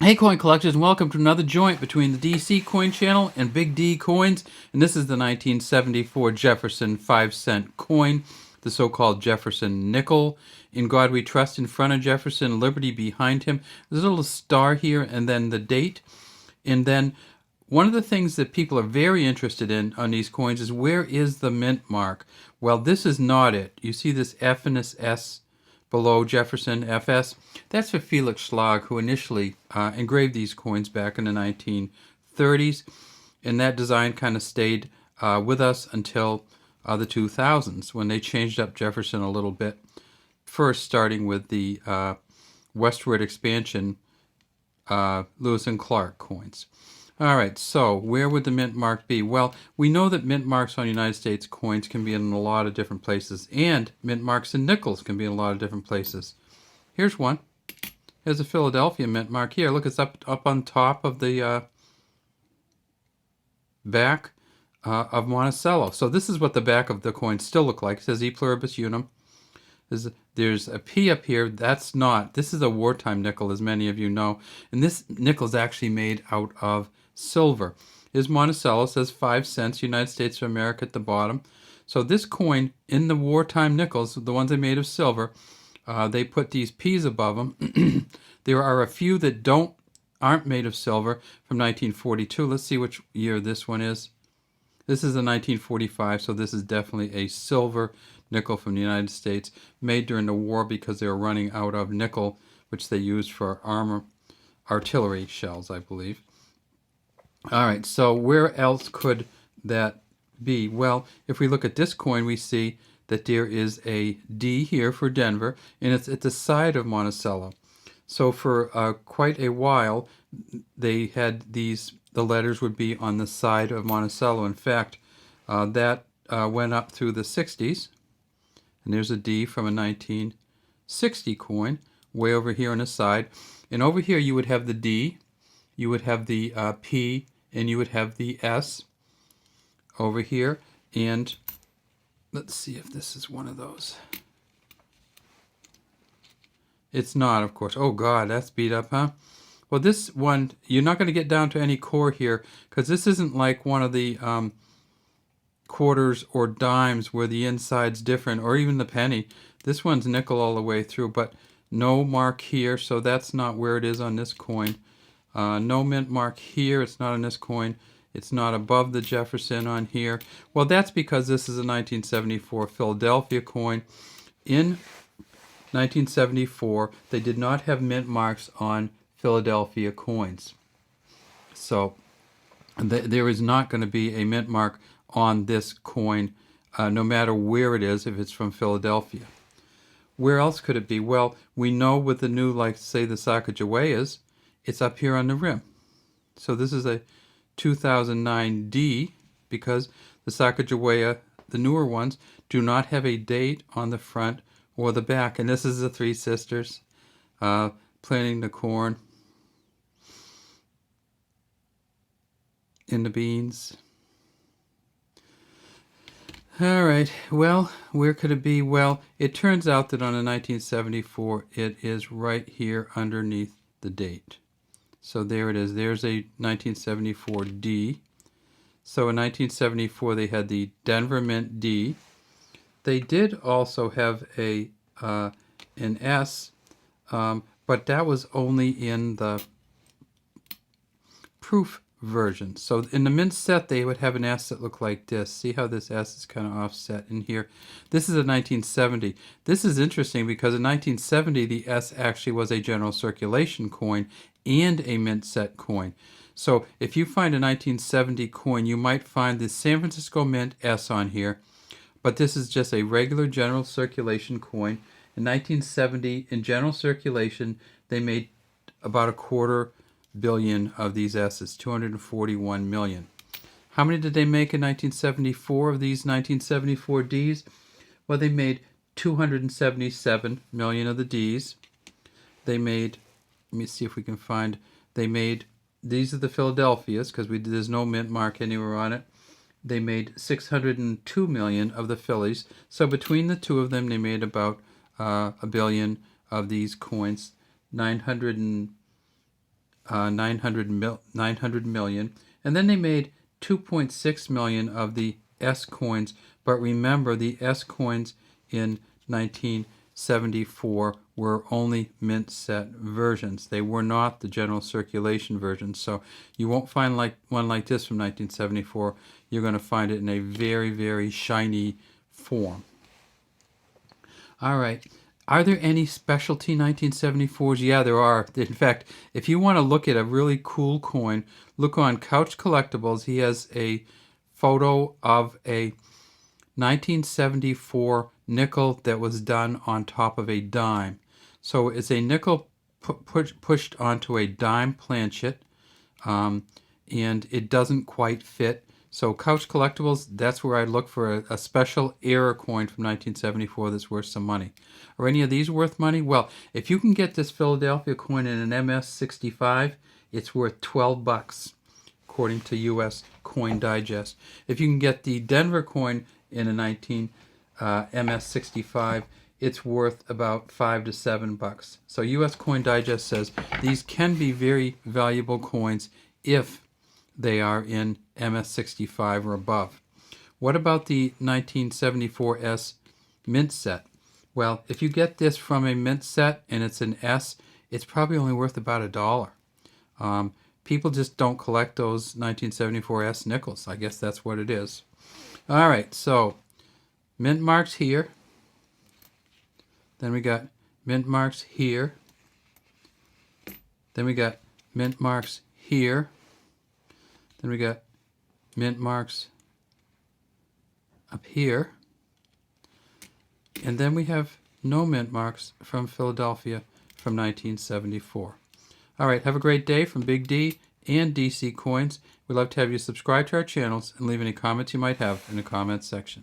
Hey coin collectors, and welcome to another joint between the DC Coin Channel and Big D Coins. And this is the 1974 Jefferson 5-cent coin, the so-called Jefferson nickel. In God we trust in front of Jefferson, liberty behind him. There's a little star here and then the date. And then one of the things that people are very interested in on these coins is where is the mint mark? Well, this is not it. You see this F and this S below Jefferson FS. That's for Felix Schlag, who initially engraved these coins back in the 1930s, and that design kind of stayed with us until the 2000s when they changed up Jefferson a little bit. First, starting with the westward expansion Lewis and Clark coins. All right, so where would the mint mark be? Well, we know that mint marks on United States coins can be in a lot of different places, and mint marks in nickels can be in a lot of different places. Here's one. There's a Philadelphia mint mark here. Look, it's up on top of the back of Monticello. So this is what the back of the coin still look like. It says E pluribus unum. There's a P up here. That's not. This is a wartime nickel, as many of you know. And this nickel is actually made out of silver. Here's Monticello, says 5 cents, United States of America at the bottom. So this coin, in the wartime nickels, the ones they made of silver, they put these P's above them. There are a few that aren't made of silver from 1942. Let's see which year this one is. This is a 1945, so this is definitely a silver nickel from the United States, made during the war because they were running out of nickel, which they used for artillery shells, I believe. All right, so where else could that be? Well, if we look at this coin, we see that there is a D here for Denver, and it's at the side of Monticello. So for quite a while, they had the letters would be on the side of Monticello. In fact, that went up through the 60s. And there's a D from a 1960 coin way over here on the side. And over here you would have the D, you would have the P, and you would have the S over here. And let's see if this is one of those. It's not, of course. Oh, God, that's beat up, huh? Well, this one, you're not going to get down to any core here because this isn't like one of the quarters or dimes where the inside's different, or even the penny. This one's nickel all the way through, but no mark here, so that's not where it is on this coin. No mint mark here. It's not on this coin. It's not above the Jefferson on here. Well, that's because this is a 1974 Philadelphia coin. In 1974, they did not have mint marks on Philadelphia coins. So there is not going to be a mint mark on this coin, no matter where it is, if it's from Philadelphia. Where else could it be? Well, we know with the new, like, say, the Sacagaweas, it's up here on the rim. So this is a 2009 D, because the Sacagawea, the newer ones, do not have a date on the front or the back. And this is the Three Sisters planting the corn in the beans. All right, well, where could it be? Well, it turns out that on a 1974, it is right here underneath the date. So there it is. There's a 1974 D. So in 1974, they had the Denver Mint D. They did also have an S, but that was only in the proof version. So in the mint set, they would have an S that looked like this. See how this S is kind of offset in here? This is a 1970. This is interesting because in 1970, the S actually was a general circulation coin and a mint set coin. So if you find a 1970 coin, you might find the San Francisco Mint S on here, but this is just a regular general circulation coin. In 1970, in general circulation, they made about 250 million of these S's, 241 million. How many did they make in 1974 of these 1974 D's? Well, they made 277 million of the D's. They made, let me see if we can find, they made, these are the Philadelphias, because there's no mint mark anywhere on it. They made 602 million of the Phillies. So between the two of them, they made about a billion of these coins. 900 and 900 million. And then they made 2.6 million of the S coins. But remember, the S coins in 1974 were only mint set versions. They were not the general circulation versions. So you won't find one like this from 1974. You're going to find it in a very, very shiny form. All right. Are there any specialty 1974s? Yeah, there are. In fact, if you want to look at a really cool coin, look on Couch Collectibles. He has a photo of a 1974 nickel that was done on top of a dime. So it's a nickel pushed onto a dime planchet, and it doesn't quite fit. So Couch Collectibles, that's where I look for a special era coin from 1974 that's worth some money. Are any of these worth money? Well, if you can get this Philadelphia coin in an MS65, it's worth $12, according to U.S. Coin Digest. If you can get the Denver coin in a MS65, it's worth about $5 to $7. So U.S. Coin Digest says these can be very valuable coins if they are in MS65 or above. What about the 1974S mint set? Well, if you get this from a mint set and it's an S, it's probably only worth about $1. People just don't collect those 1974S nickels. I guess that's what it is. All right, so mint marks here. Then we got mint marks here. Then we got mint marks here. Then we got mint marks up here. And then we have no mint marks from Philadelphia from 1974. All right, have a great day from Big D and DC Coins. We'd love to have you subscribe to our channels and leave any comments you might have in the comments section.